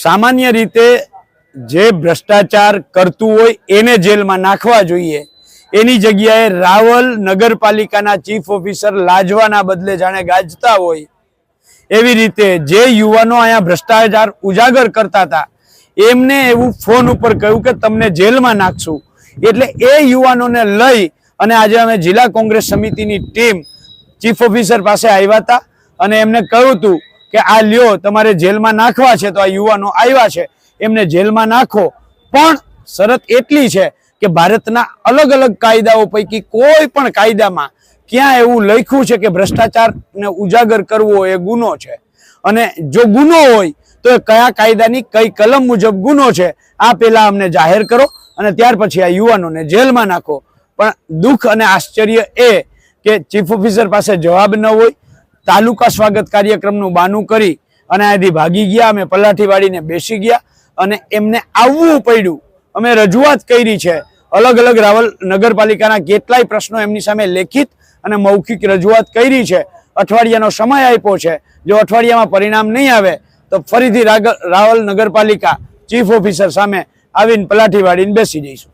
સામાન્ય રીતે જે ભ્રષ્ટાચાર કરતું હોય એને જેલમાં નાખવા જોઈએ, એની જગ્યાએ રાવલ નગરપાલિકાના ચીફ ઓફિસર લાજવાના બદલે જાણે ગાજતા હોય એવી રીતે જે યુવાનો અહીંયા ભ્રષ્ટાચાર ઉજાગર કરતા હતા એમને એવું ફોન ઉપર કહ્યું કે તમને જેલમાં નાખશું। એટલે એ યુવાનોને લઈ અને આજે અમે જિલ્લા કોંગ્રેસ સમિતિની ટીમ ચીફ ઓફિસર પાસે આવ્યા હતા અને એમને કહ્યું હતું કે આ લ્યો તમારે જેલમાં નાખવા છે, તો આ યુવાનો આવ્યા છે એમને જેલમાં નાખો, પણ શરત એટલી છે કે ભારતના અલગ અલગ કાયદાઓ પૈકી કોઈ પણ કાયદામાં ક્યાં એવું લખ્યું છે કે ભ્રષ્ટાચારને ઉજાગર કરવો એ ગુનો છે, અને જો ગુનો હોય તો એ કયા કાયદાની કઈ કલમ મુજબ ગુનો છે આ પહેલા અમને જાહેર કરો અને ત્યાર પછી આ યુવાનોને જેલમાં નાખો। પણ દુઃખ અને આશ્ચર્ય એ કે ચીફ ઓફિસર પાસે જવાબ ન હોય, તાલુકા સ્વાગત કાર્યક્રમનું બાનું કરી અને અહીંથી ભાગી ગયા। અમે પલાઠી વાળીને બેસી ગયા અને એમને આવવું પડ્યું। અમે રજૂઆત કરી છે, અલગ અલગ રાવલ નગરપાલિકાના કેટલાય પ્રશ્નો એમની સામે લેખિત અને મૌખિક રજૂઆત કરી છે। અઠવાડિયાનો સમય આપ્યો છે, જો અઠવાડિયામાં પરિણામ નહીં આવે તો ફરીથી રાવલ નગરપાલિકા ચીફ ઓફિસર સામે આવીને પલાઠી વાળીને બેસી જઈશું।